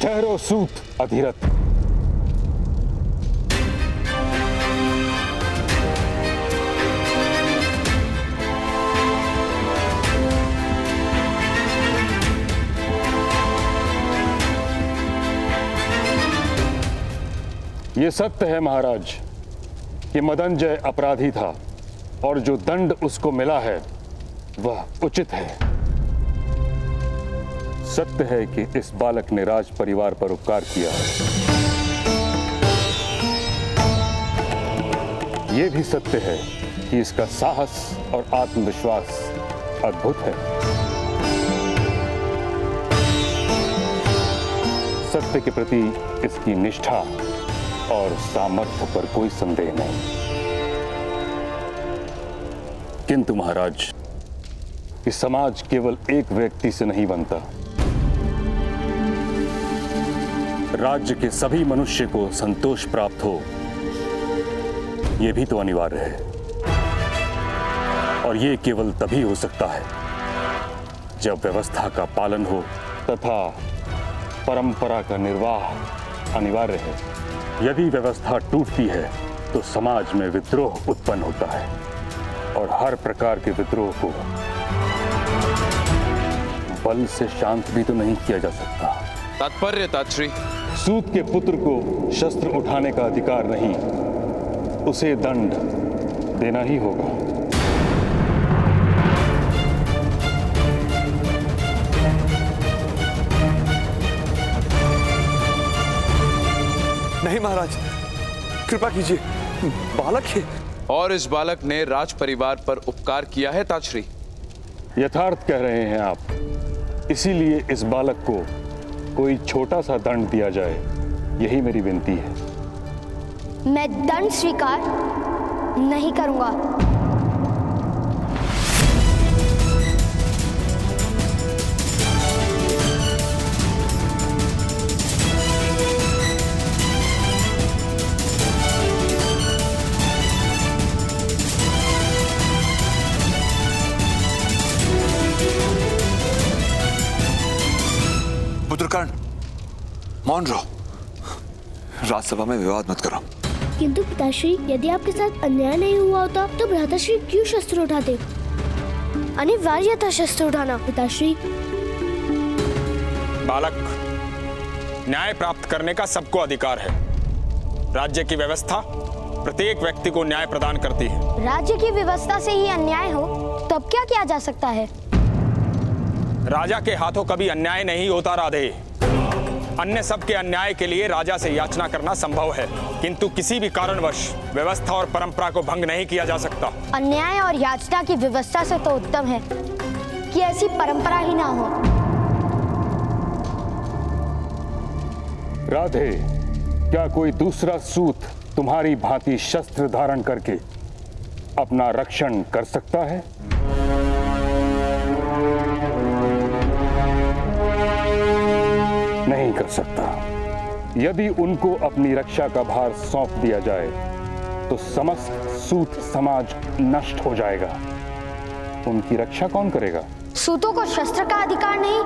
ठहरो सूत अधीरथ। ये सत्य है महाराज कि मदनजय अपराधी था और जो दंड उसको मिला है वह उचित है। सत्य है कि इस बालक ने राज परिवार पर उपकार किया है। यह भी सत्य है कि इसका साहस और आत्मविश्वास अद्भुत है। सत्य के प्रति इसकी निष्ठा और सामर्थ्य पर कोई संदेह नहीं। किंतु महाराज, कि समाज केवल एक व्यक्ति से नहीं बनता। राज्य के सभी मनुष्य को संतोष प्राप्त हो, यह भी तो अनिवार्य है। और यह केवल तभी हो सकता है जब व्यवस्था का पालन हो तथा परंपरा का निर्वाह अनिवार्य है। यदि व्यवस्था टूटती है तो समाज में विद्रोह उत्पन्न होता है और हर प्रकार के विद्रोह को बल से शांत भी तो नहीं किया जा सकता। तात्पर्य तात्श्री? सूत के पुत्र को शस्त्र उठाने का अधिकार नहीं, उसे दंड देना ही होगा। नहीं महाराज, कृपा कीजिए, बालक है। और इस बालक ने राज परिवार पर उपकार किया है तात्श्री? यथार्थ कह रहे हैं आप, इसीलिए इस बालक को कोई छोटा सा दंड दिया जाए, यही मेरी विनती है। मैं दंड स्वीकार नहीं करूंगा। पुत्रकर्ण, मौन रहो। राजसभा में विवाद मत करो। किंतु पिताश्री, यदि आपके साथ अन्याय नहीं हुआ होता तो भ्राताश्री क्यों शस्त्र उठाते? अनिवार्य था शस्त्र उठाना पिताश्री। बालक, न्याय प्राप्त करने का सबको अधिकार है। राज्य की व्यवस्था प्रत्येक व्यक्ति को न्याय प्रदान करती है। राज्य की व्यवस्था से ही अन्याय हो तब क्या किया जा सकता है? राजा के हाथों कभी अन्याय नहीं होता राधे। अन्य सबके अन्याय के लिए राजा से याचना करना संभव है, किंतु किसी भी कारणवश व्यवस्था और परंपरा को भंग नहीं किया जा सकता। अन्याय और याचना की व्यवस्था से तो उत्तम है कि ऐसी परंपरा ही ना हो। राधे, क्या कोई दूसरा सूत तुम्हारी भांति शस्त्र धारण करके अपना रक्षण कर सकता है? नहीं कर सकता। यदि उनको अपनी रक्षा का भार सौंप दिया जाए तो समस्त सूत समाज नष्ट हो जाएगा। उनकी रक्षा कौन करेगा? सूतों को शस्त्र का अधिकार नहीं,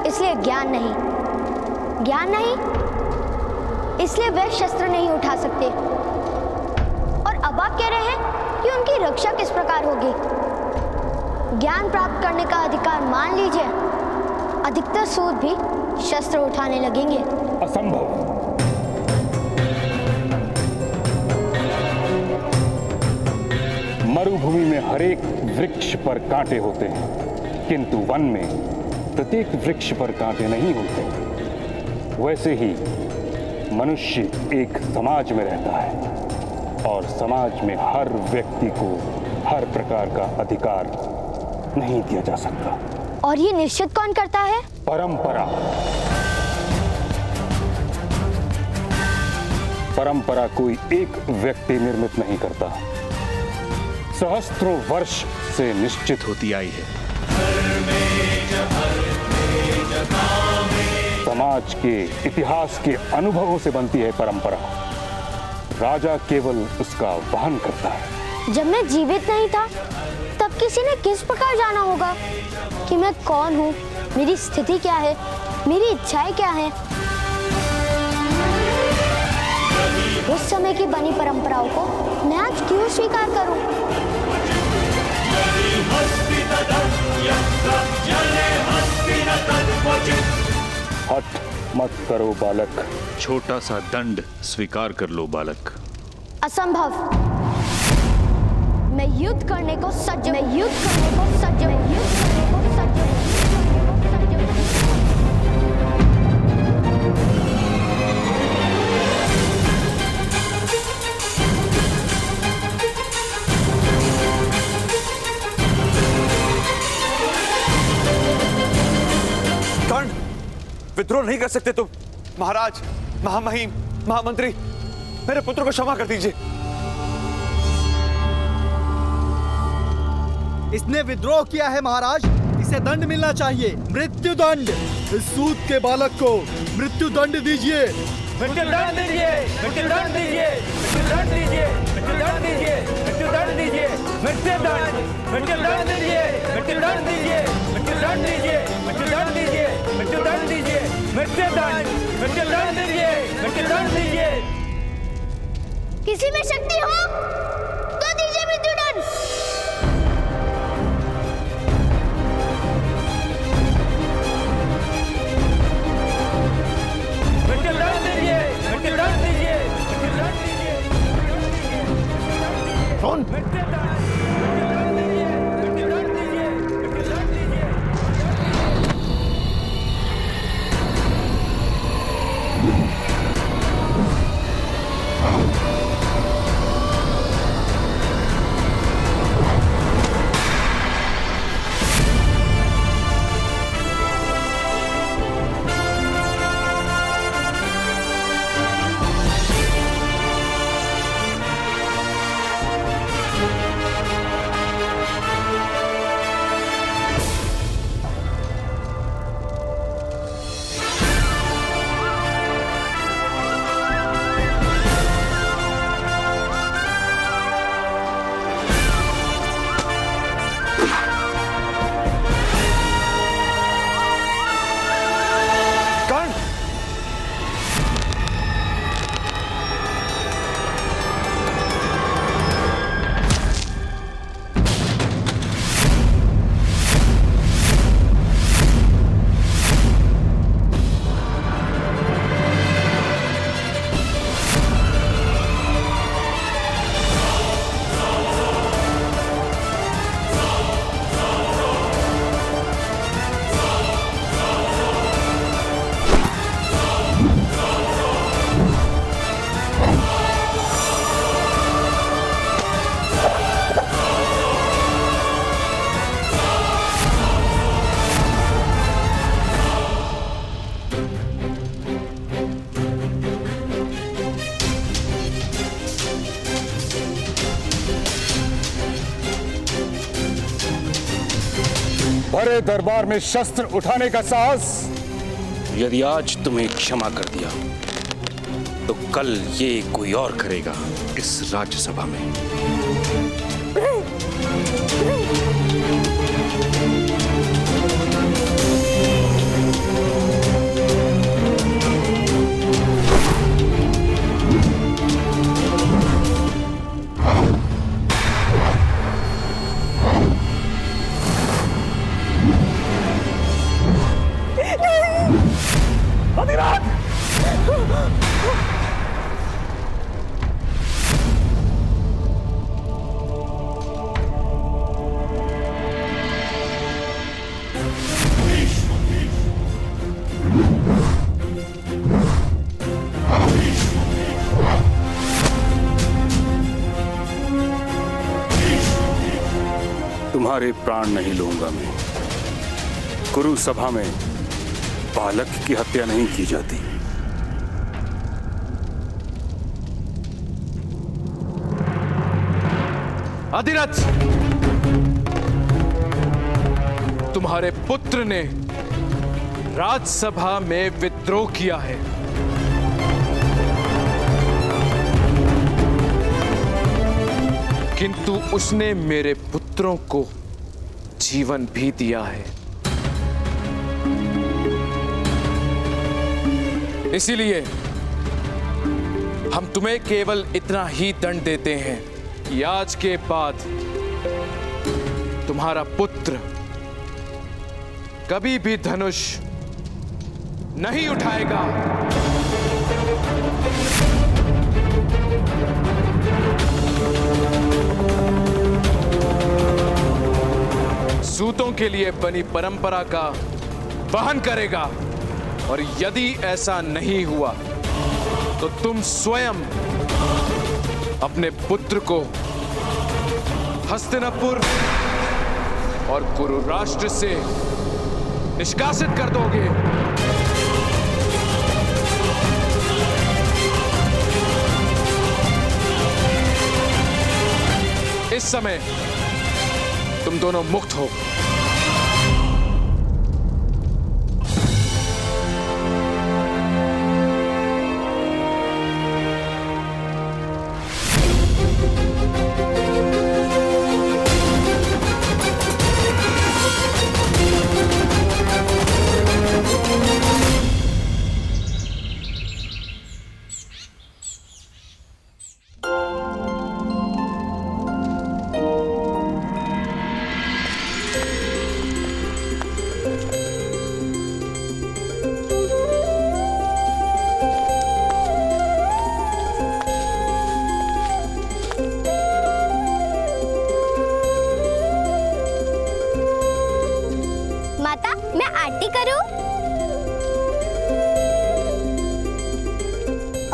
इसलिए ज्ञान नहीं। ज्ञान नहीं, इसलिए वे शस्त्र नहीं उठा सकते। और अब आप कह रहे हैं कि उनकी रक्षा किस प्रकार होगी? ज्ञान प्राप्त करने का अधिकार मान लीजिए, अधिकतर सूत भी शस्त्र उठाने लगेंगे। असंभव। मरुभूमि में हरेक वृक्ष पर कांटे होते हैं, किंतु वन में प्रत्येक वृक्ष पर कांटे नहीं होते। वैसे ही मनुष्य एक समाज में रहता है और समाज में हर व्यक्ति को हर प्रकार का अधिकार नहीं दिया जा सकता। और ये निश्चित कौन करता है? परंपरा। परंपरा कोई एक व्यक्ति निर्मित नहीं करता, सहस्त्रों वर्ष से निश्चित होती आई है। समाज के इतिहास के अनुभवों से बनती है परंपरा। राजा केवल उसका वहन करता है। जब मैं जीवित नहीं था तब किसी ने किस प्रकार जाना होगा कि मैं कौन हूँ, मेरी स्थिति क्या है, मेरी इच्छाएं क्या हैं? उस समय की बनी परंपराओं को मैं आज क्यों स्वीकार करूं? हट मत करो बालक। छोटा सा दंड स्वीकार कर लो बालक। असंभव। मैं युद्ध करने को सज्ज हूं। मैं युद्ध करने को सज्ज हूं। मैं युद्ध करने को सज्ज हूं। कर्ण, विद्रोह नहीं कर सकते तुम। महाराज, महामहिम, महामंत्री, मेरे पुत्र को क्षमा कर दीजिए। इसने विद्रोह किया है महाराज, इसे दंड मिलना चाहिए, मृत्यु दंड। इस सूद के बालक को मृत्यु दंड दीजिए। मृत्यु दंड दीजिए, मृत्यु दंड दीजिए, मृत्यु दंड दीजिए, मृत्यु दंड दीजिए, मृत्यु दंड दीजिए, मृत्यु दंड, मृत्यु दंड दीजिए, मृत्यु दंड दीजिए, मृत्यु दंड दीजिए, मृत्यु दंड दीजिए, मृत्यु दंड दीजिए, मृत्यु दंड, मृत्यु दंड दीजिए, मृत्यु दंड दीजिए। किसी में शक्ति हो तो दीजिए मृत्यु दंड। मृत्यु दंड दीजिए, मृत्यु दंड दीजिए, मृत्यु दंड दीजिए, कौन? मृत्यु दंड, मृत्यु दंड दीजिए, मृत्यु दंड दीजिए, मृत्यु दंड दीजिए। बड़े दरबार में शस्त्र उठाने का साहस। यदि आज तुम्हें क्षमा कर दिया तो कल ये कोई और करेगा इस राज्यसभा में। तुम्हारे प्राण नहीं लूंगा मैं। कुरु सभा में बालक की हत्या नहीं की जाती। अधिरथ, तुम्हारे पुत्र ने राज्यसभा में विद्रोह किया है। किंतु उसने मेरे पुत्रों को जीवन भी दिया है। इसीलिए हम तुम्हें केवल इतना ही दंड देते हैं कि आज के बाद तुम्हारा पुत्र कभी भी धनुष नहीं उठाएगा। सूतों के लिए बनी परंपरा का वहन करेगा, और यदि ऐसा नहीं हुआ तो तुम स्वयं अपने पुत्र को हस्तिनापुर और कुरु राष्ट्र से निष्कासित कर दोगे। इस समय तुम दोनों मुक्त हो। माता, मैं आरती करूं?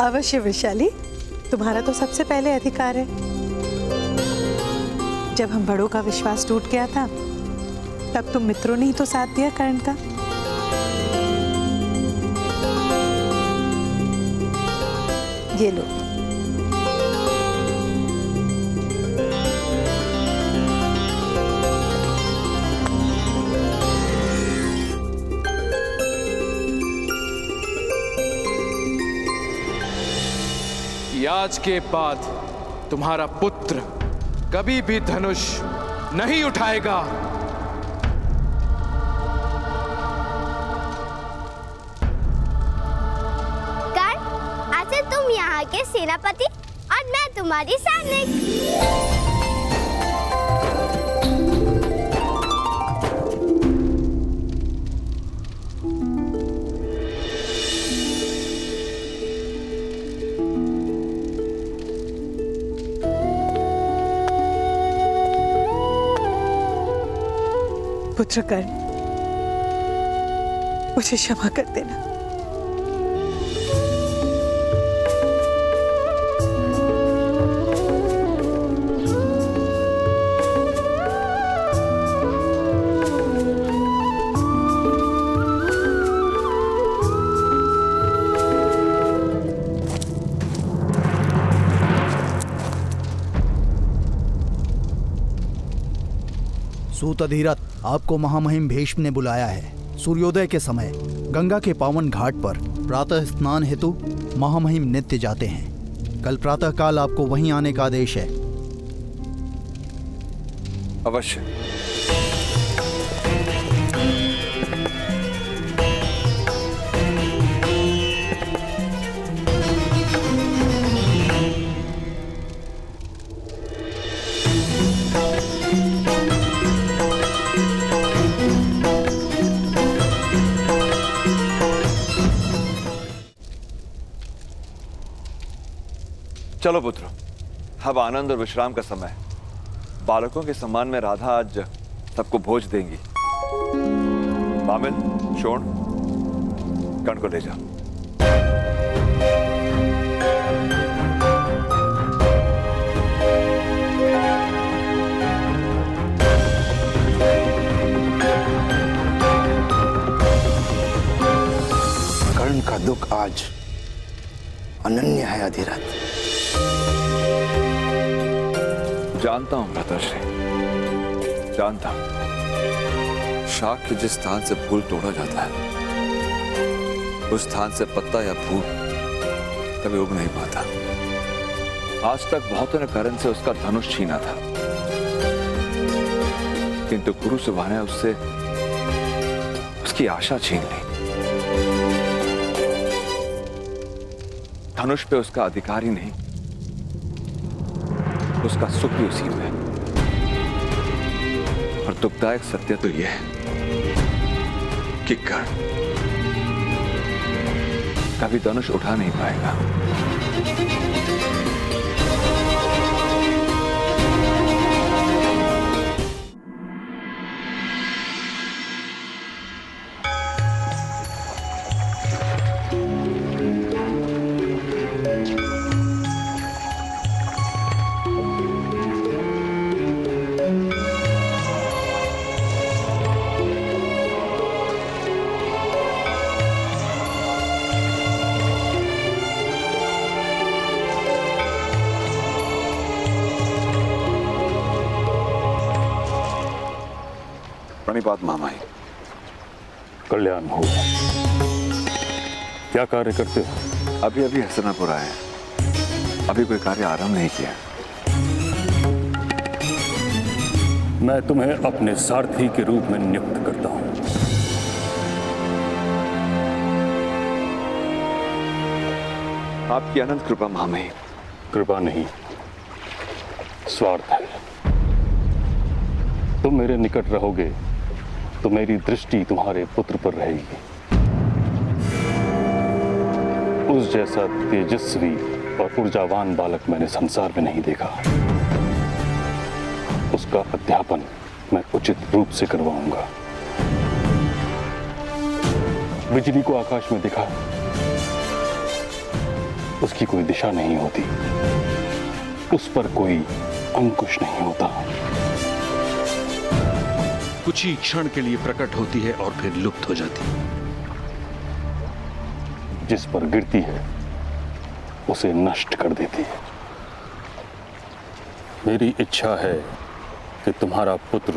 अवश्य वैशाली, तुम्हारा तो सबसे पहले अधिकार है। जब हम बड़ों का विश्वास टूट गया था, तब तुम मित्रों ने ही तो साथ दिया कर्ण का। ये लो। आज के बाद तुम्हारा पुत्र कभी भी धनुष नहीं उठाएगा। कर्ण, आज से तुम यहाँ के सेनापति और मैं तुम्हारी सैनिक। पुत्र कर्ण, मुझे क्षमा कर देना। सूत अधिरथ, आपको महामहिम भीष्म ने बुलाया है। सूर्योदय के समय गंगा के पावन घाट पर प्रातः स्नान हेतु महामहिम नित्य जाते हैं। कल प्रातः काल आपको वहीं आने का आदेश है। अवश्य। चलो पुत्रो, अब आनंद और विश्राम का समय है। बालकों के सम्मान में राधा आज सबको भोज देंगी। बामिल, शोण, कर्ण को ले जाओ। कर्ण का दुख आज अनन्य है अधिरथ। जानता हूं भ्राताश्री, जानता हूं। शाख के जिस स्थान से फूल तोड़ा जाता है, उस स्थान से पत्ता या फूल कभी उग नहीं पाता। आज तक बहुतों ने कर्ण से उसका धनुष छीना था, किंतु गुरु सुबह ने उससे उसकी आशा छीन ली। धनुष पे उसका अधिकार ही नहीं, उसका सुख भी उसी में है। और दुखदायक सत्य तो यह है कि कर्ण कभी धनुष उठा नहीं पाएगा। प्रणिपात मामाई। कल्याण हो। क्या कार्य करते हो? अभी अभी हसनापुर आए, अभी कोई कार्य आरंभ नहीं किया। मैं तुम्हें अपने सारथी के रूप में नियुक्त करता हूं। आपकी अनंत कृपा मामाई। कृपा नहीं, स्वार्थ है। तुम मेरे निकट रहोगे तो मेरी दृष्टि तुम्हारे पुत्र पर रहेगी। उस जैसा तेजस्वी और ऊर्जावान बालक मैंने संसार में नहीं देखा। उसका अध्यापन मैं उचित रूप से करवाऊंगा। बिजली को आकाश में दिखा, उसकी कोई दिशा नहीं होती, उस पर कोई अंकुश नहीं होता। कुछ ही क्षण के लिए प्रकट होती है और फिर लुप्त हो जाती है। जिस पर गिरती है उसे नष्ट कर देती है। मेरी इच्छा है कि तुम्हारा पुत्र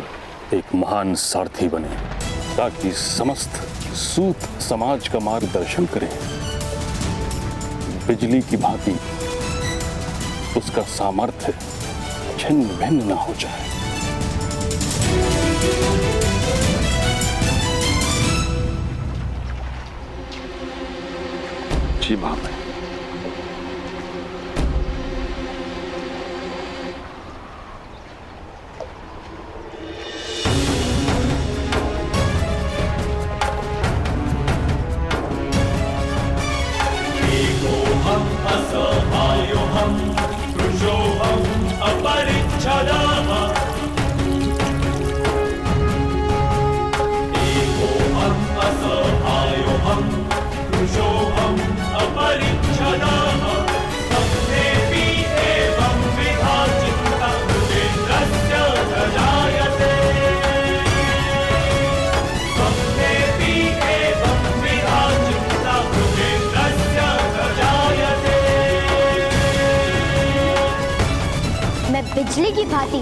एक महान सारथी बने, ताकि समस्त सूत समाज का मार्गदर्शन करे। बिजली की भांति उसका सामर्थ्य छिन्न भिन्न न हो जाए। जी मामाई। बिजली की भांति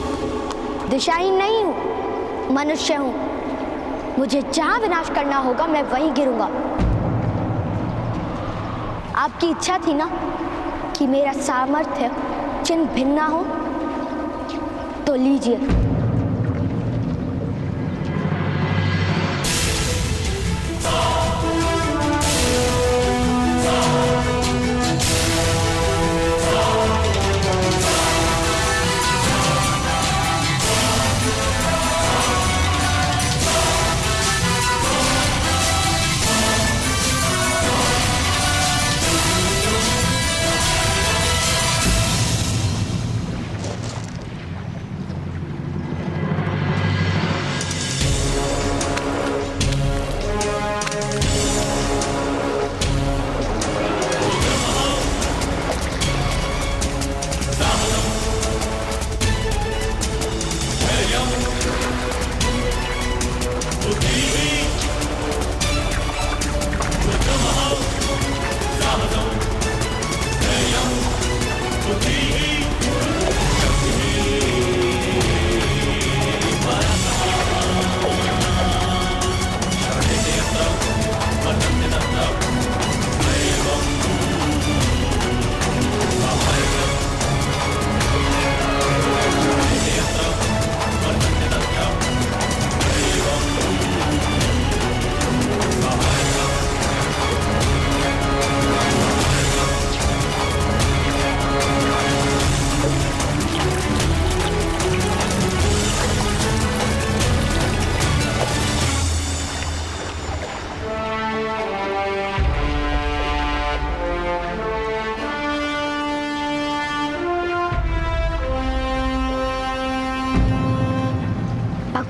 दिशाहीन नहीं हूं, मनुष्य हूं। मुझे जहां विनाश करना होगा मैं वहीं गिरूंगा। आपकी इच्छा थी ना कि मेरा सामर्थ्य चिन्ह भिन्न हो, तो लीजिए।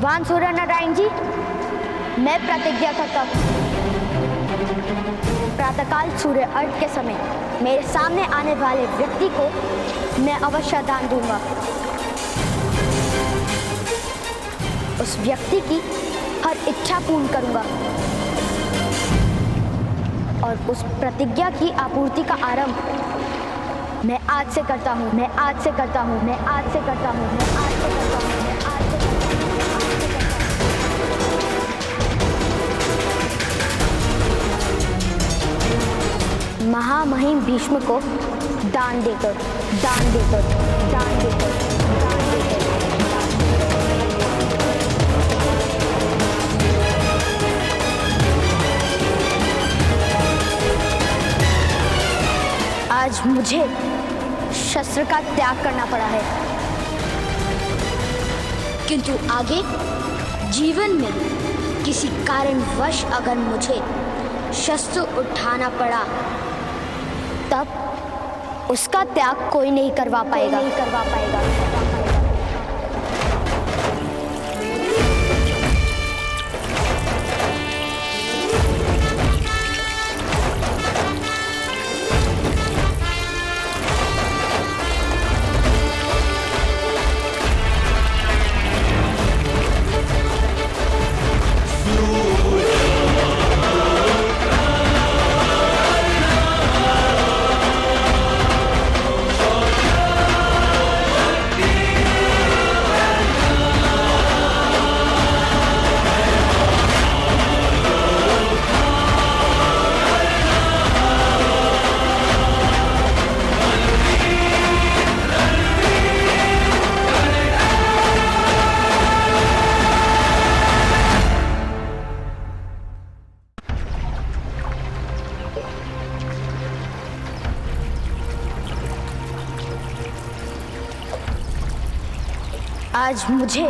भगवान सूर्य नारायण जी, मैं प्रतिज्ञा करता हूँ, प्रातःकाल सूर्य अर्घ के समय मेरे सामने आने वाले व्यक्ति को मैं अवश्य दान दूंगा। उस व्यक्ति की हर इच्छा पूर्ण करूंगा और उस प्रतिज्ञा की आपूर्ति का आरंभ मैं आज से करता हूं, मैं आज से करता हूं, मैं आज से करता हूं, मैं आज से करता हूं, मैं आज से करता हूं। महामहिम भीष्म को दान देकर, दान देकर, दान देकर, दान देकर, आज मुझे शस्त्र का त्याग करना पड़ा है, किंतु आगे जीवन में किसी कारणवश अगर मुझे शस्त्र उठाना पड़ा तब उसका त्याग कोई नहीं करवा पाएगा, नहीं करवा पाएगा। आज मुझे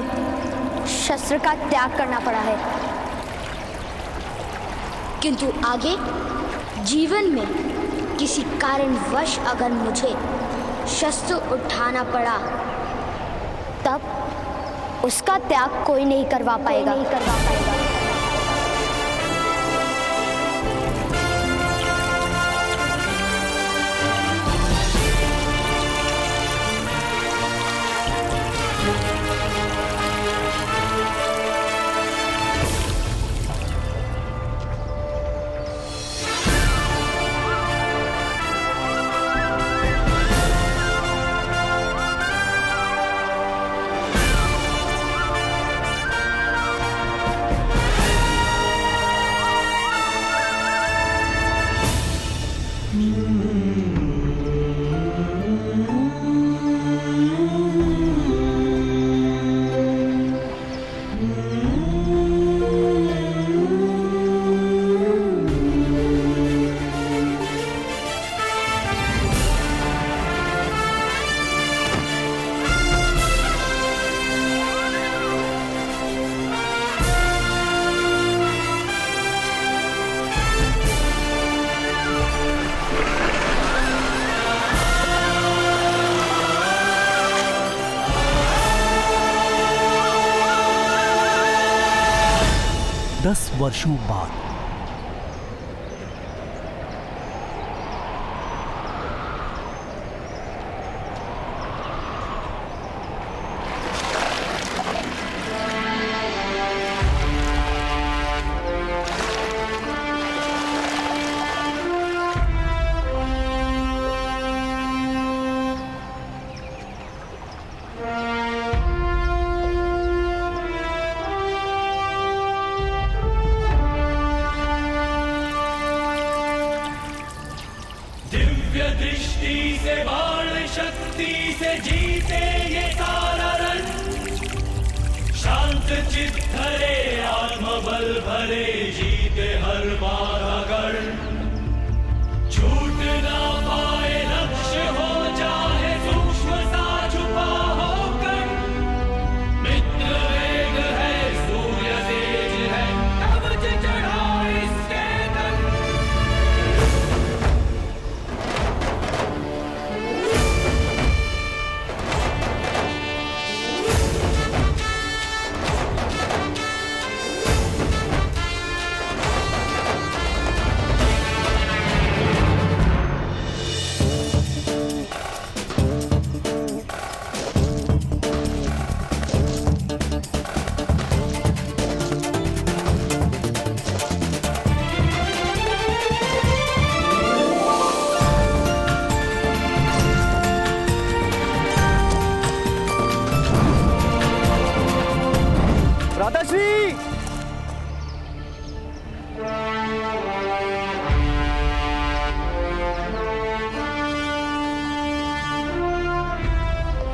शस्त्र का त्याग करना पड़ा है, किंतु आगे जीवन में किसी कारणवश अगर मुझे शस्त्र उठाना पड़ा तब उसका त्याग कोई नहीं करवा पाएगा, नहीं करवा पाएगा। वर्षों बाद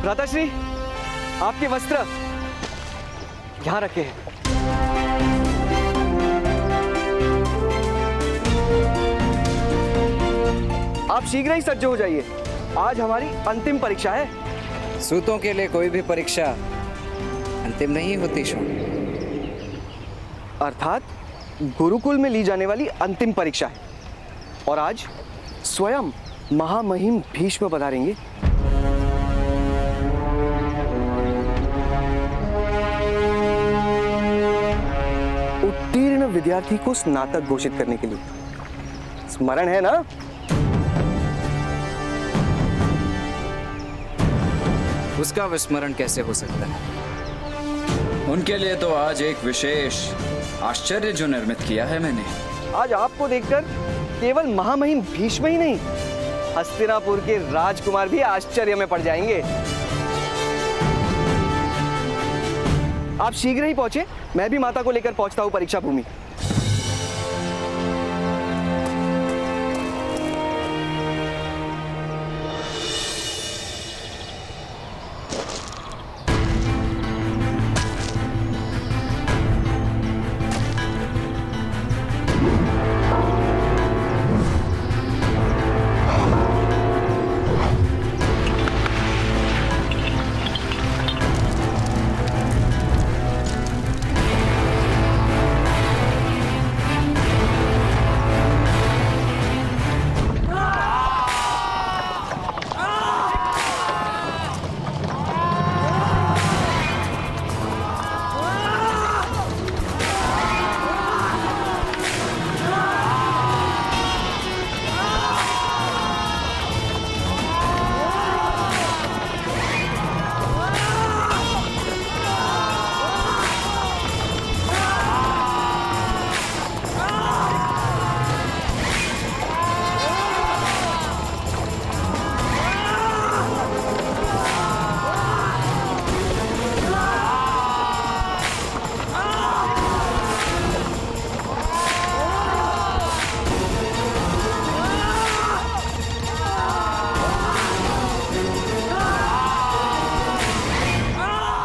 भ्राताश्री, आपके वस्त्र यहाँ रखे हैं। आप शीघ्र ही सज्ज हो जाइए, आज हमारी अंतिम परीक्षा है। सूतों के लिए कोई भी परीक्षा अंतिम नहीं होती शोण। अर्थात गुरुकुल में ली जाने वाली अंतिम परीक्षा है, और आज स्वयं महामहिम भीष्म पधारेंगे। उत्तीर्ण विद्यार्थी को स्नातक घोषित करने के लिए। स्मरण है ना? उसका विस्मरण कैसे हो सकता है? उनके लिए तो आज एक विशेष आश्चर्य जो निर्मित किया है मैंने। आज आपको देखकर केवल महामहिम भीष्म ही नहीं, हस्तिनापुर के राजकुमार भी आश्चर्य में पड़ जाएंगे। आप शीघ्र ही पहुंचे, मैं भी माता को लेकर पहुंचता हूं परीक्षा भूमि।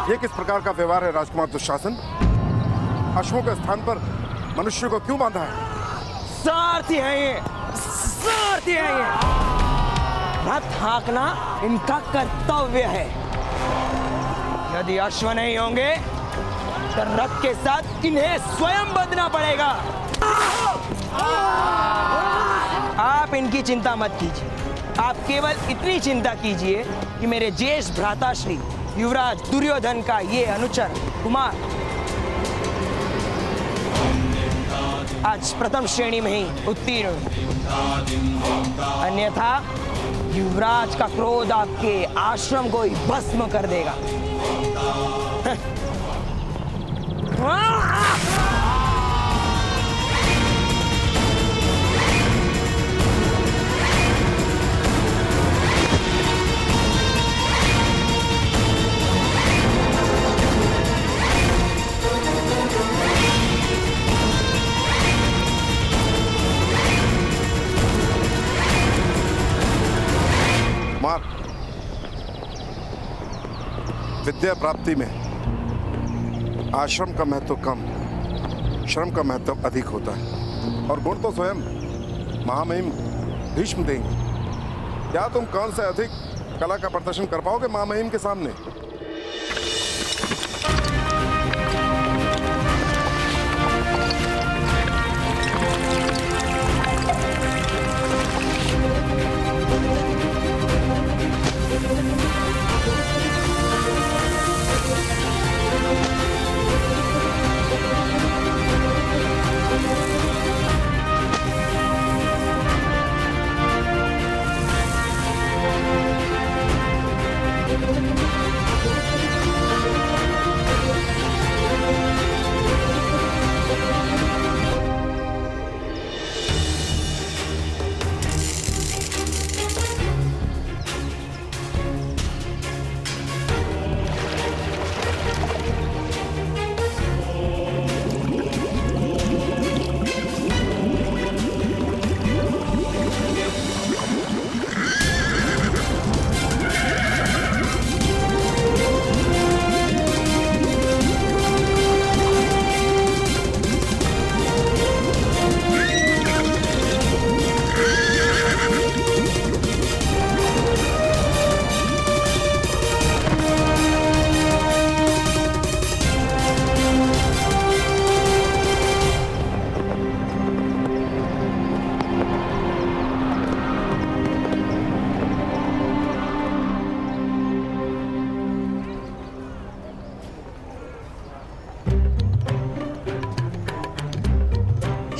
ये किस प्रकार का व्यवहार है राजकुमार दुशासन? अश्वों के स्थान पर मनुष्य को क्यों बांधा है? सारथी है ये, सारथी है ये। रथ हाँकना इनका कर्तव्य है। यदि अश्व नहीं होंगे तो रथ के साथ इन्हें स्वयं बंधना पड़ेगा। आप इनकी चिंता मत कीजिए, आप केवल इतनी चिंता कीजिए कि मेरे ज्येष्ठ भ्राताश्री युवराज दुर्योधन का ये अनुचर कुमार आज प्रथम श्रेणी में ही उत्तीर्ण, अन्यथा युवराज का क्रोध आपके आश्रम को ही भस्म कर देगा। विद्या प्राप्ति में आश्रम का महत्व कम, श्रम का महत्व अधिक होता है, और गुण तो स्वयं महामहिम भीष्म देंगे। क्या तुम कौन से अधिक कला का प्रदर्शन कर पाओगे महामहिम के सामने?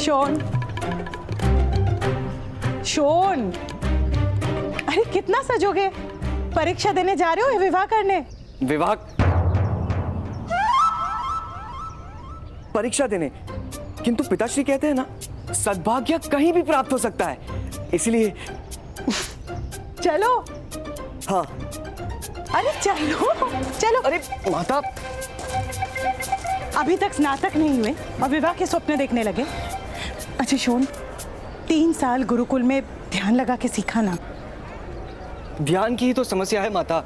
शोन, शोन, अरे कितना सजोगे? परीक्षा देने जा रहे हो या विवाह करने? विवाह, परीक्षा देने। किंतु पिताश्री कहते हैं ना, सद्भाग्य कहीं भी प्राप्त हो सकता है, इसलिए। चलो। हाँ। अरे चलो चलो। अरे माता, अभी तक स्नातक नहीं हुए और विवाह के स्वप्न देखने लगे। अच्छा शोन, 3 साल गुरुकुल में ध्यान लगा के सीखा ना। ध्यान की ही तो समस्या है माता।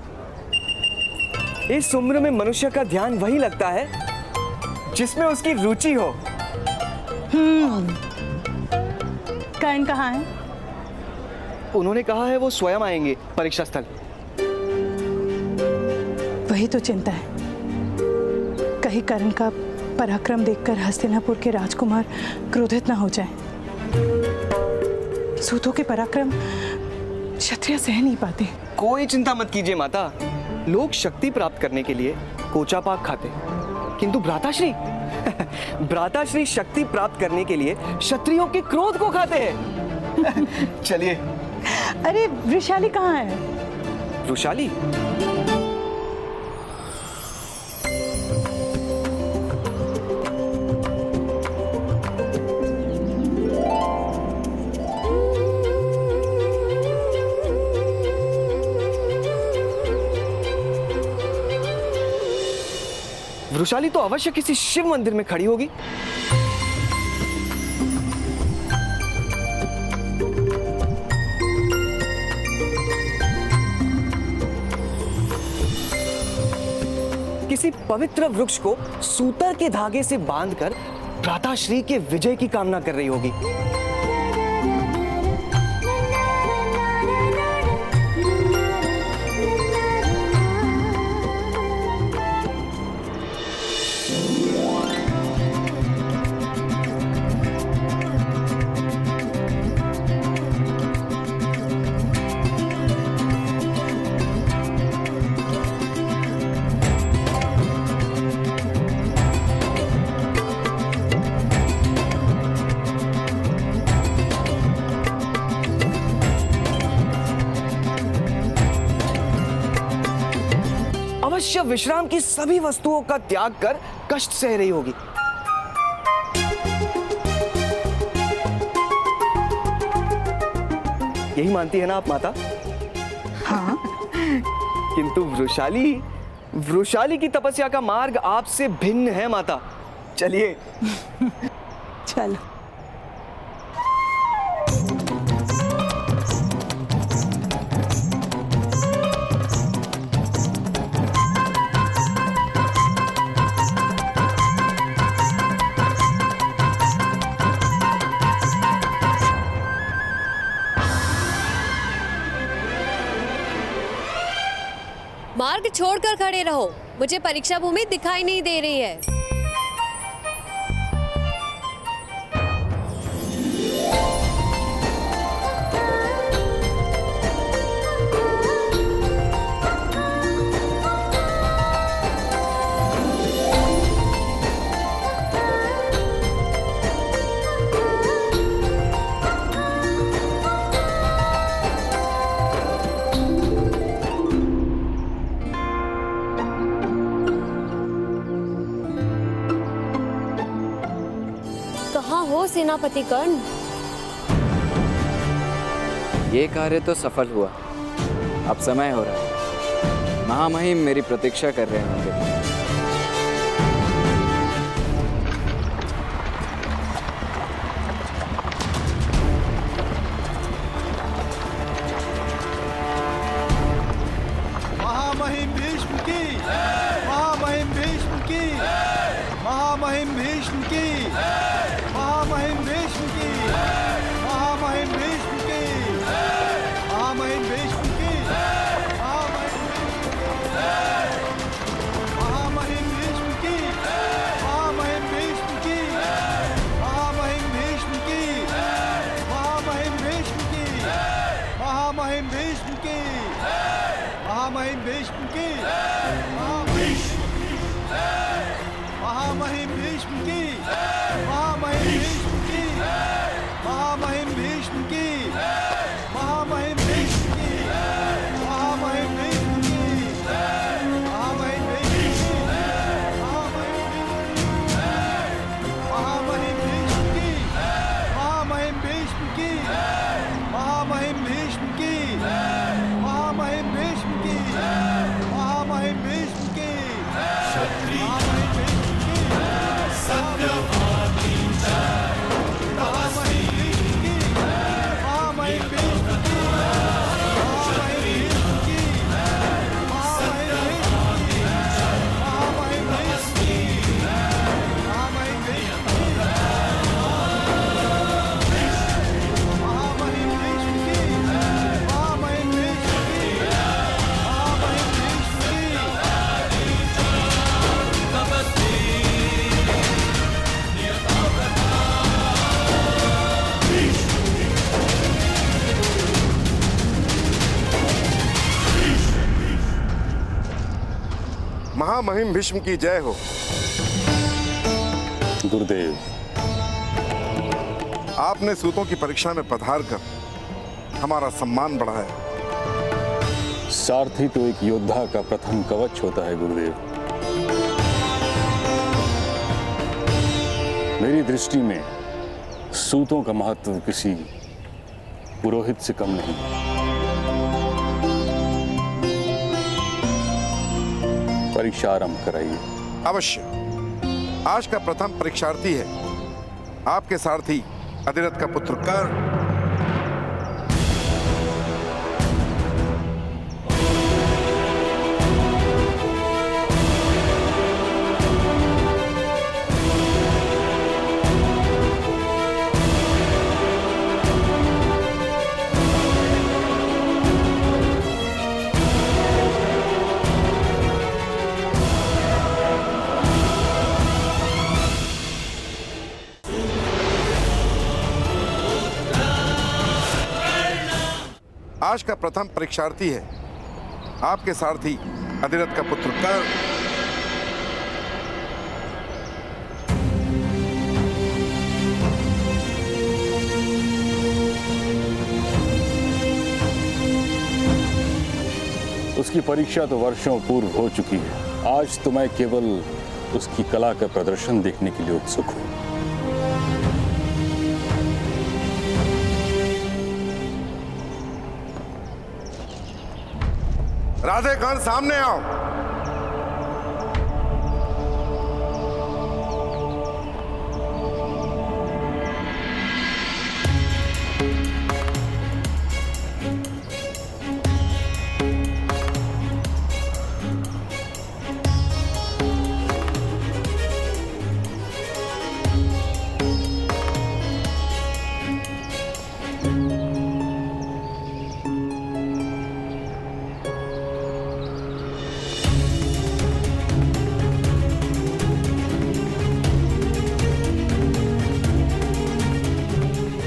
इस उम्र में मनुष्य का ध्यान वही लगता है जिसमें उसकी रुचि हो। कर्ण कहाँ है? उन्होंने कहा है वो स्वयं आएंगे परीक्षा स्थल। वही तो चिंता है, कहीं कर्ण का पराक्रम देखकर हस्तिनापुर के राजकुमार क्रोधित ना हो जाए। सूतों के पराक्रम क्षत्रिय सह नहीं पाते। कोई चिंता मत कीजिए माता, लोग शक्ति प्राप्त करने के लिए कोचा पाक खाते, किंतु भ्राताश्री भ्राताश्री शक्ति प्राप्त करने के लिए क्षत्रियों के क्रोध को खाते हैं। चलिए। अरे वृषाली कहाँ है? वृषाली? वृषाली तो अवश्य किसी शिव मंदिर में खड़ी होगी। किसी पवित्र वृक्ष को सूतर के धागे से बांधकर भ्राताश्री के विजय की कामना कर रही होगी। अवश्य विश्राम की सभी वस्तुओं का त्याग कर कष्ट सह रही होगी। यही मानती है ना आप माता? हाँ। किंतु वृषाली की तपस्या का मार्ग आपसे भिन्न है माता। चलिए। चलो। मार्ग छोड़कर खड़े रहो, मुझे परीक्षा भूमि दिखाई नहीं दे रही है। सेनापति कर्ण, ये कार्य तो सफल हुआ। अब समय हो रहा है, महामहिम मेरी प्रतीक्षा कर रहे होंगे। महामहिम भीष्म की, महामहिम भीष्म की, महामहिम भीष्म की, महामहिम भीष्म की, महामहिम भीष्म की, महामहिम भीष्म की, महामहिम भीष्म की, महामहिम भीष्म की, महामहिम भीष्म की, महामहिम भीष्म की, महामहिम भीष्म की, महामहिम भीष्म की, महामहिम भीष्म की, महामहिम भीष्म की, महामहिम भीष्म की, महामहिम भीष्म की, महामहिम भीष्म की, महामहिम भीष्म की, महामहिम भीष्म की, महामहिम भीष्म की, महामहिम भीष्म की, महामहिम भीष्म की, महामहिम भीष्म की, महामहिम भीष्म की, सत्यवादी महामहिम भीष्म की, महामहिम भीष्म की, महामहिम भीष्म की, महामहिम भीष्म की, महामहिम भीष्म की, महामहिम भीष्म की, महामहिम भीष्म की, महामहिम भीष्म की। महामहिम भीष्म की जय हो। गुरुदेव, आपने सूतों की परीक्षा में पधार कर हमारा सम्मान बढ़ाया। सारथी तो एक योद्धा का प्रथम कवच होता है गुरुदेव। मेरी दृष्टि में सूतों का महत्व किसी पुरोहित से कम नहीं। परीक्षा आरंभ कराइए। अवश्य। आज का प्रथम परीक्षार्थी है आपके सारथी अधिरथ का पुत्र कर्ण। आज का प्रथम परीक्षार्थी है आपके सारथी अधिरथ का पुत्र कर्ण। उसकी परीक्षा तो वर्षों पूर्व हो चुकी है। आज तो मैं केवल उसकी कला का प्रदर्शन देखने के लिए उत्सुक हूं। राधे कर्ण, सामने आओ।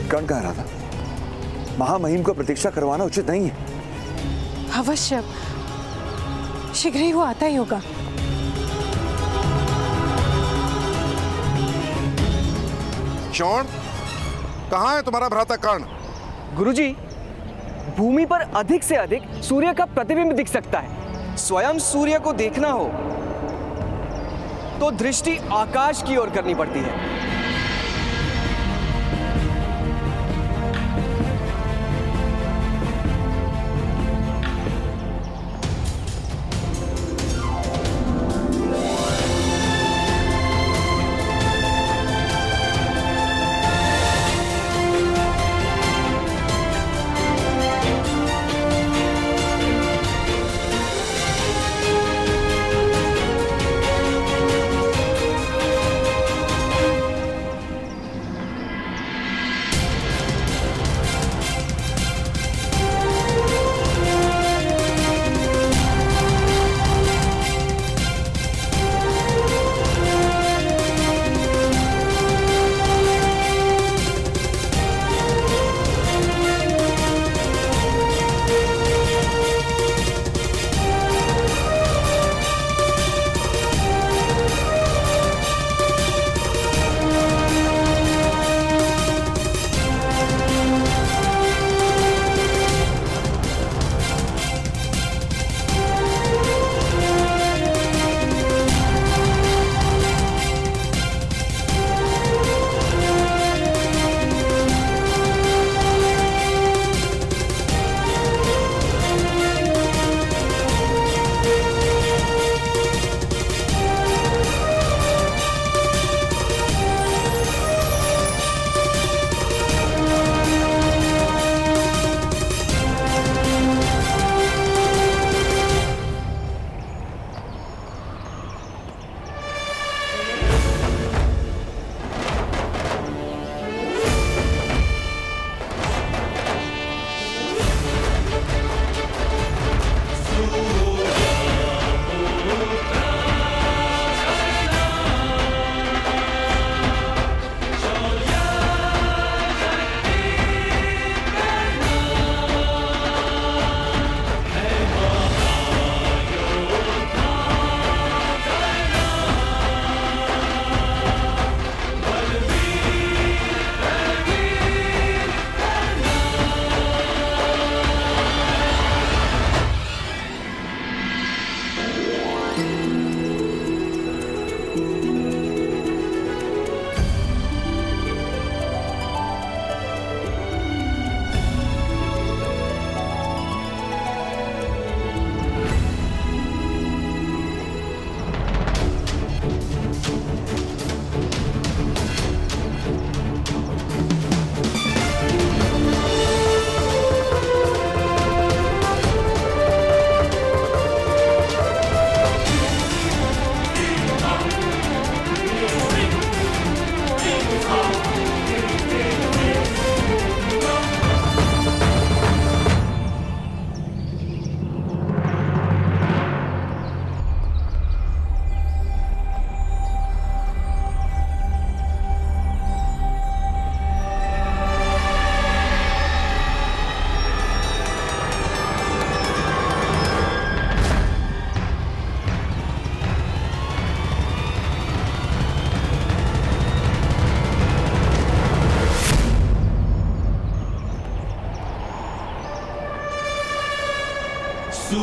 कर्ण कह रहा था महामहिम को प्रतीक्षा करवाना उचित नहीं है। अवश्य, शीघ्र ही वो आता ही होगा। शौण, कहां है तुम्हारा भ्राता कर्ण? गुरुजी, भूमि पर अधिक से अधिक सूर्य का प्रतिबिंब दिख सकता है। स्वयं सूर्य को देखना हो तो दृष्टि आकाश की ओर करनी पड़ती है। ये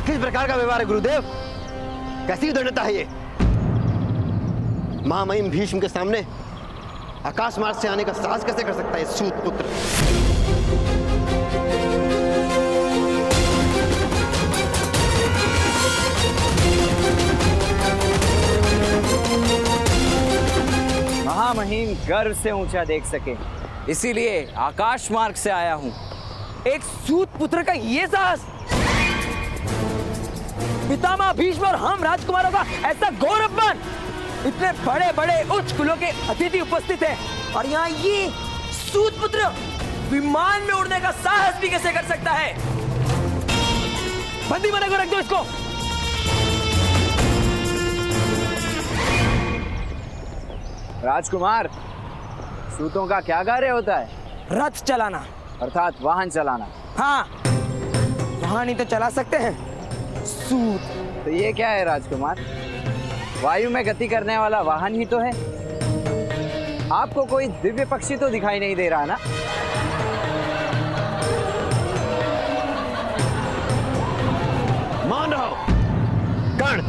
किस प्रकार का व्यवहार है गुरुदेव? कैसी दृढ़ता है ये? महामहिम भीष्म के सामने आकाश मार्ग से आने का साहस कैसे कर सकता है सूत पुत्र? महामहिम गर्व से ऊंचा देख सके, इसीलिए आकाश मार्ग से आया हूं। एक सूत पुत्र का ये साहस! पितामह भीष्म और हम राजकुमारों का ऐसा गौरव अपमान! इतने बड़े बड़े उच्च कुलों के अतिथि उपस्थित हैं और यहाँ ये सूत पुत्र विमान में उड़ने का साहस भी कैसे कर सकता है? बंदी बना कर रख दो इसको। राजकुमार, सूतों का क्या कार्य होता है? रथ चलाना, अर्थात वाहन चलाना। हाँ, वाहन ही तो चला सकते हैं सूत। तो ये क्या है राजकुमार? वायु में गति करने वाला वाहन ही तो है। आपको कोई दिव्य पक्षी तो दिखाई नहीं दे रहा ना? मान रहा हूं कर्ण,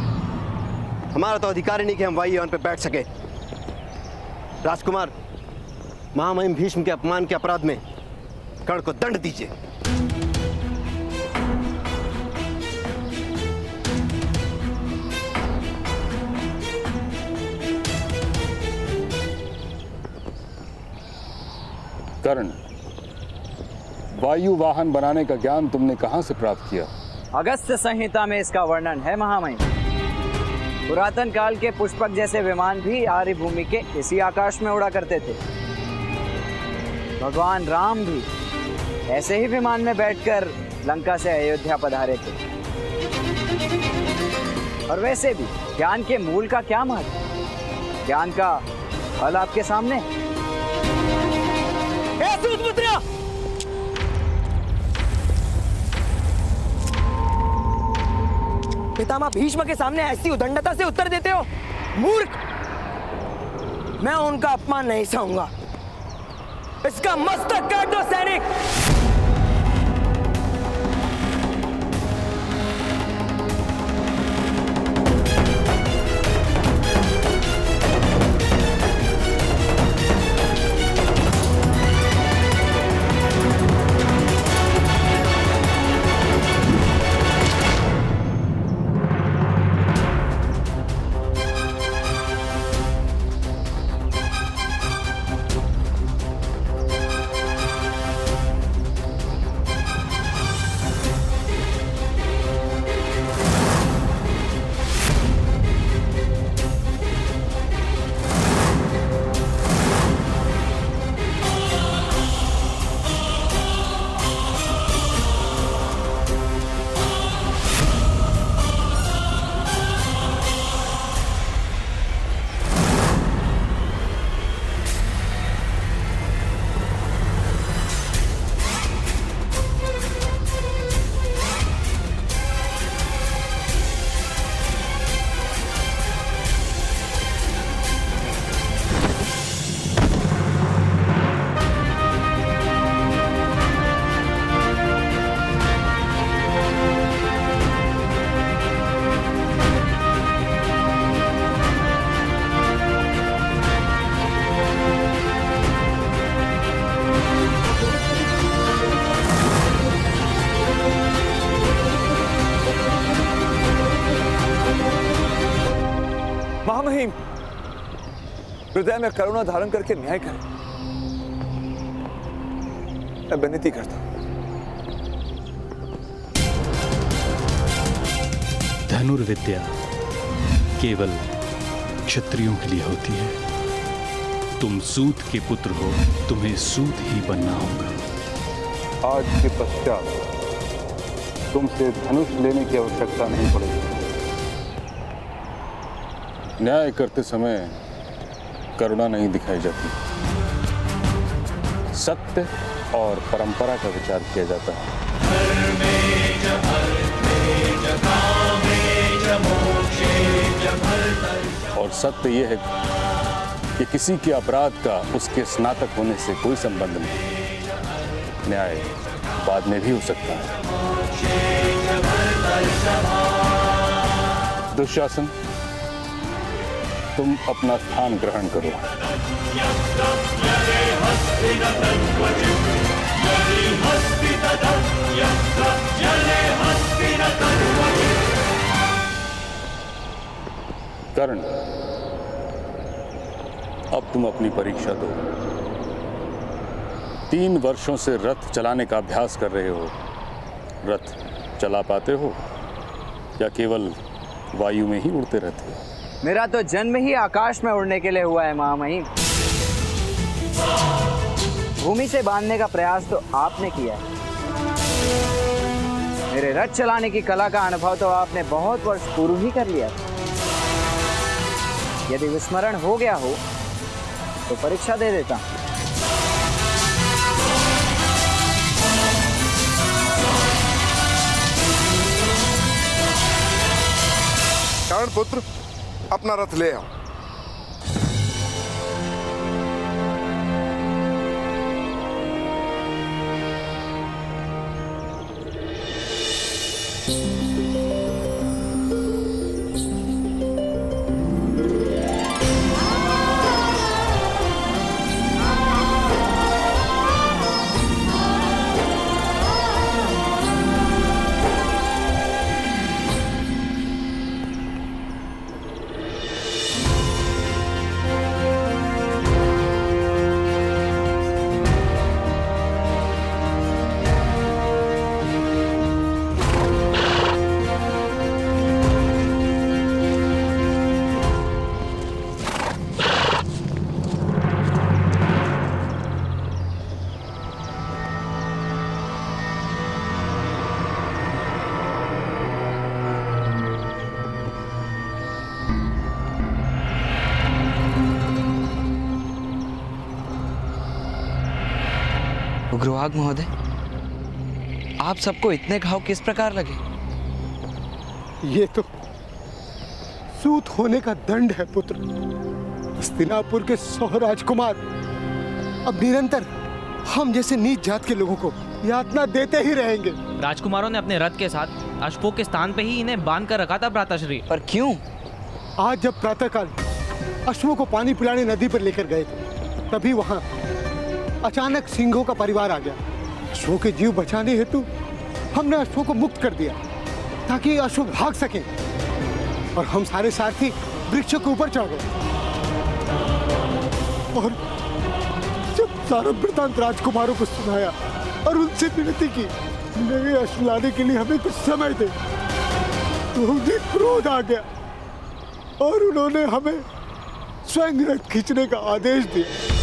हमारा तो अधिकार ही नहीं कि हम वायुयान पे बैठ सके। राजकुमार, महामहिम भीष्म के अपमान के अपराध में कर्ण को दंड दीजिए। कर्ण, वायु वाहन बनाने का ज्ञान तुमने कहां से प्राप्त किया? अगस्त्य संहिता में इसका वर्णन है महामहिम। पुरातन काल के पुष्पक जैसे विमान भी आर्य भूमि के इसी आकाश में उड़ा करते थे। भगवान राम भी ऐसे ही विमान में बैठकर लंका से अयोध्या पधारे थे। और वैसे भी ज्ञान के मूल का क्या महत्व? ज्ञान का फल आपके सामने। सूतपुत्र, पितामह भीष्म के सामने ऐसी उदंडता से उत्तर देते हो? मूर्ख! मैं उनका अपमान नहीं सहूंगा। इसका मस्तक काट दो सैनिक। महामहिम, हृदय में करुणा धारण करके न्याय करें। मैं विनती करता हूं। धनुर्विद्या केवल क्षत्रियों के लिए होती है। तुम सूत के पुत्र हो, तुम्हें सूत ही बनना होगा। आज के पश्चात तुमसे धनुष लेने की आवश्यकता नहीं पड़ेगी। न्याय करते समय करुणा नहीं दिखाई जाती, सत्य और परंपरा का विचार किया जाता है। और सत्य यह है कि किसी के अपराध का उसके स्नातक होने से कोई संबंध नहीं। न्याय बाद में भी हो सकता है। दुशासन, तुम अपना स्थान ग्रहण करो। कर्ण, अब तुम अपनी परीक्षा दो। 3 वर्षों से रथ चलाने का अभ्यास कर रहे हो। रथ चला पाते हो या केवल वायु में ही उड़ते रहते हो? मेरा तो जन्म ही आकाश में उड़ने के लिए हुआ है महामहिम। भूमि से बांधने का प्रयास तो आपने किया है। मेरे रथ चलाने की कला का अनुभव तो आपने बहुत वर्ष पूर्व ही कर लिया था। यदि विस्मरण हो गया हो तो परीक्षा दे देता हूं। कर्ण पुत्र, अपना रथ ले आओ। उग्रवाग महोदय, आप सबको इतने घाव किस प्रकार लगे? ये तो सूत होने का दंड है पुत्र। हस्तिनापुर के 100 राजकुमार अब निरंतर हम जैसे नीच जात के लोगों को यातना देते ही रहेंगे। राजकुमारों ने अपने रथ के साथ अशोक के स्थान पे ही इन्हें बांध कर रखा था भ्राताश्री। पर क्यों? आज जब प्रातःकाल अश्वों को पानी पिलाने नदी पर लेकर गए थे, तभी वहां अचानक सिंहों का परिवार आ गया। अश्वों के जीव बचाने हेतु हमने अश्वों को मुक्त कर दिया ताकि अश्व भाग सकें, और हम सारे सारथी वृक्ष के ऊपर चढ़ गए। और जब सारा वृतांत राजकुमारों को सुनाया और उनसे विनती की नए अश्व लाने के लिए हमें कुछ समय दे, तो उन्हें क्रोध आ गया और उन्होंने हमें स्वयं रथ खींचने का आदेश दिया।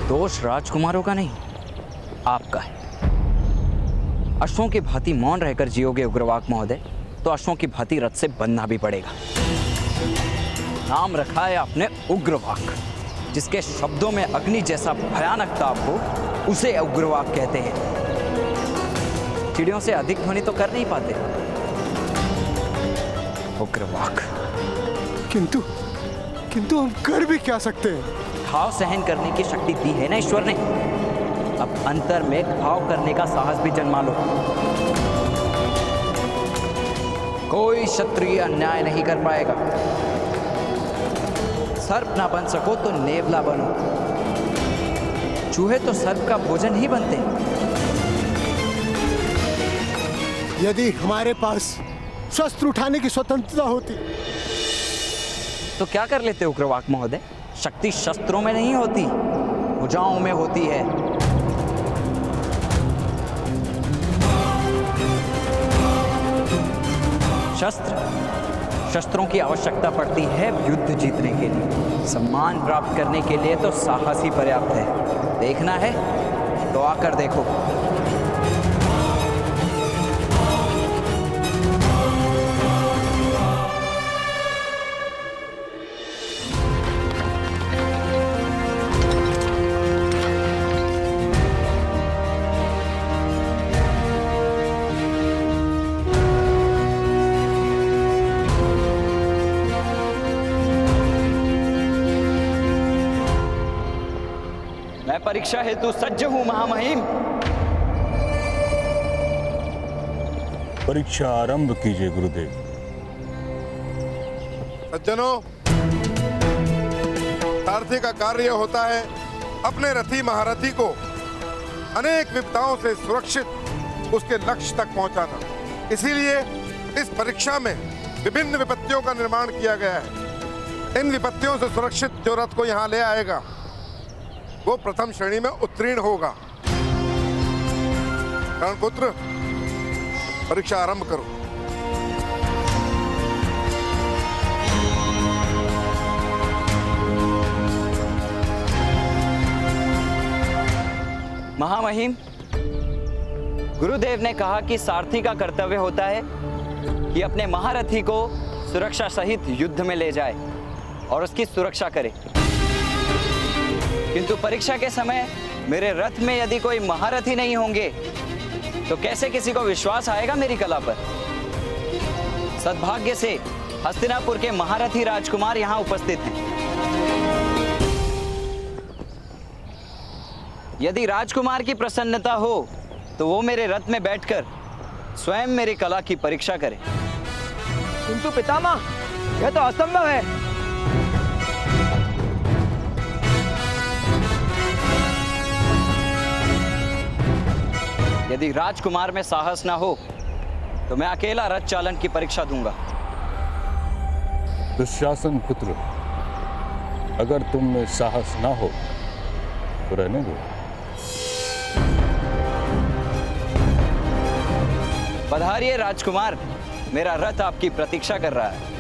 दोष राजकुमारों का नहीं, आपका है। अश्वों की भांति मौन रहकर जियोगे उग्रवाग महोदय, तो अश्वों की भांति रथ से बंधना भी पड़ेगा। नाम रखा है आपने उग्रवाग, जिसके शब्दों में अग्नि जैसा भयानक ताप हो, उसे उग्रवाग कहते हैं। चिड़ियों से अधिक ध्वनि तो कर नहीं पाते। उग्रवाग। किंतु हम कर भी क्या सकते हैं? घाव सहन करने की शक्ति दी है ना ईश्वर ने। अब अंतर में घाव करने का साहस भी जन्मा लो। कोई क्षत्रिय अन्याय नहीं कर पाएगा। सर्प ना बन सको तो नेवला बनो। चूहे तो सर्प का भोजन ही बनते हैं। यदि हमारे पास शस्त्र उठाने की स्वतंत्रता होती तो क्या कर लेते उग्रवाग महोदय? शक्ति शस्त्रों में नहीं होती, भुजाओं में होती है। शस्त्रों की आवश्यकता पड़ती है युद्ध जीतने के लिए। सम्मान प्राप्त करने के लिए तो साहस ही पर्याप्त है। देखना है तो आकर देखो। परीक्षा हेतु सज्ज हूं महामहिम। परीक्षा आरंभ कीजिए गुरुदेव। सज्जनों, सारथी का कार्य होता है अपने रथी महारथी को अनेक विपदाओं से सुरक्षित उसके लक्ष्य तक पहुंचाना। इसीलिए इस परीक्षा में विभिन्न विपत्तियों का निर्माण किया गया है। इन विपत्तियों से सुरक्षित जो रथ को यहाँ ले आएगा वो प्रथम श्रेणी में उत्तीर्ण होगा। कर्णपुत्र, परीक्षा आरंभ करो। महामहिम, गुरुदेव ने कहा कि सारथी का कर्तव्य होता है कि अपने महारथी को सुरक्षा सहित युद्ध में ले जाए और उसकी सुरक्षा करे। किंतु परीक्षा के समय मेरे रथ में यदि कोई महारथी नहीं होंगे तो कैसे किसी को विश्वास आएगा मेरी कला पर? सद्भाग्य से हस्तिनापुर के महारथी राजकुमार यहाँ उपस्थित हैं। यदि राजकुमार की प्रसन्नता हो तो वो मेरे रथ में बैठकर स्वयं मेरी कला की परीक्षा करे। किंतु पितामह, यह तो असंभव है। यदि राजकुमार में साहस ना हो तो मैं अकेला रथ चालन की परीक्षा दूंगा। दुशासन पुत्र, अगर तुम में साहस ना हो तो रहने दो। पधारिए राजकुमार, मेरा रथ आपकी प्रतीक्षा कर रहा है।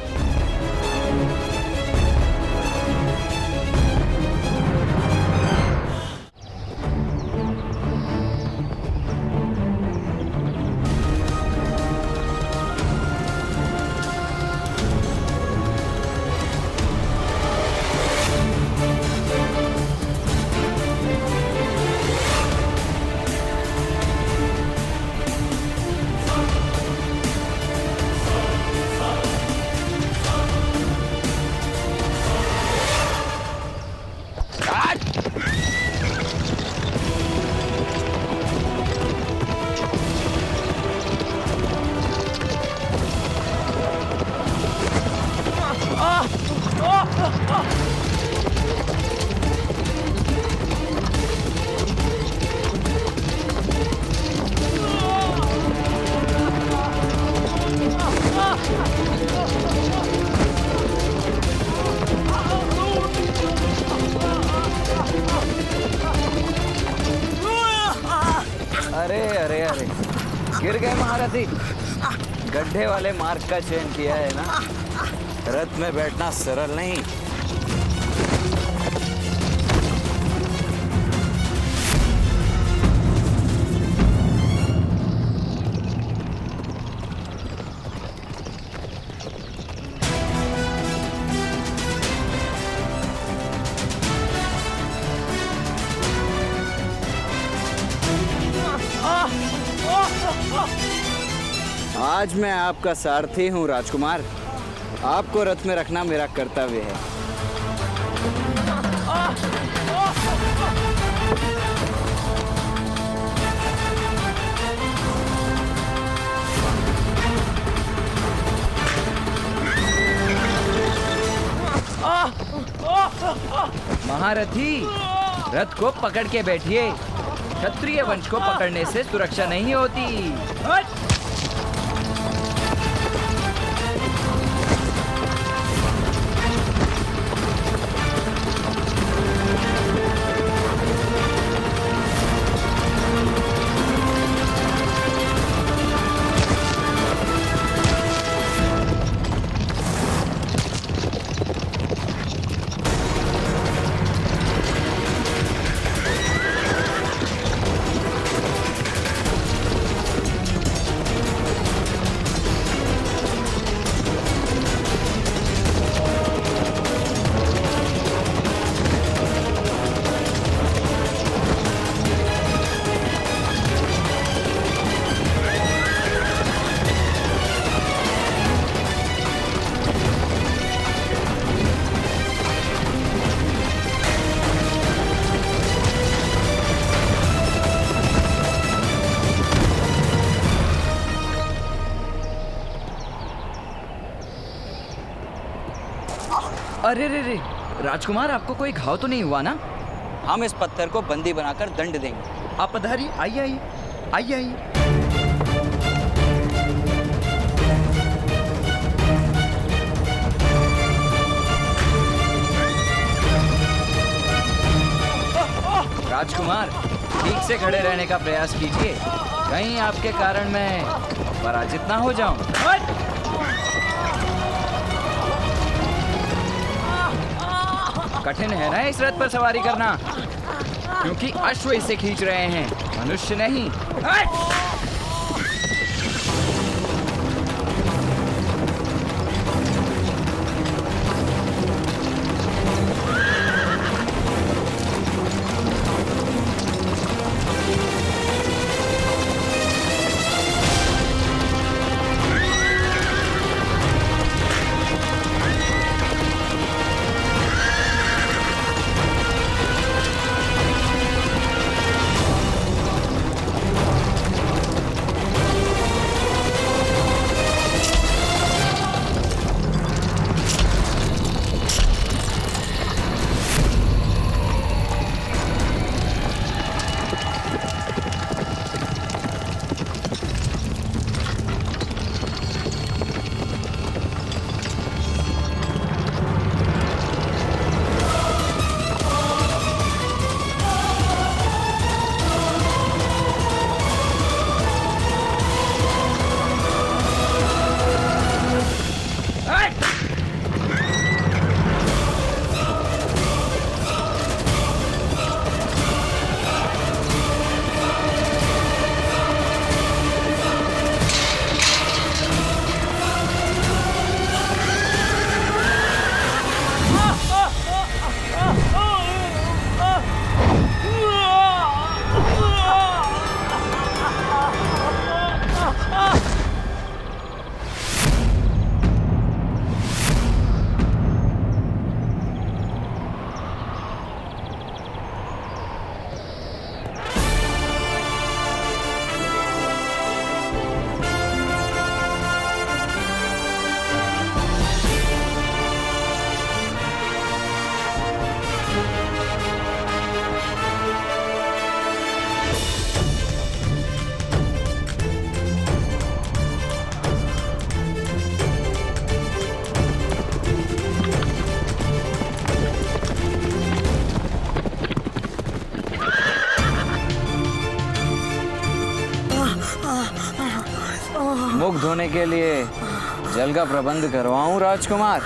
अरे अरे अरे, गिर गए महारथी। गड्ढे वाले मार्ग का चयन किया है ना, रथ में बैठना सरल नहीं। आज मैं आपका सारथी हूँ राजकुमार। आपको रथ में रखना मेरा कर्तव्य है। महारथी, रथ को पकड़ के बैठिए। क्षत्रिय वंश को पकड़ने से सुरक्षा नहीं होती। अरे रे रे, राजकुमार, आपको कोई घाव तो नहीं हुआ ना? हम इस पत्थर को बंदी बनाकर दंड देंगे। आप पधारिए, आइए आइए आइए आइए। राजकुमार, ठीक से खड़े रहने का प्रयास कीजिए, कहीं आपके कारण मैं पराजित ना हो जाऊं। कठिन है ना इस रथ पर सवारी करना, क्योंकि अश्व इसे खींच रहे हैं, मनुष्य नहीं। मुख धोने के लिए जल का प्रबंध करवाऊं राजकुमार?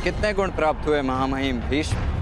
कितने गुण प्राप्त हुए महामहिम भीष्म?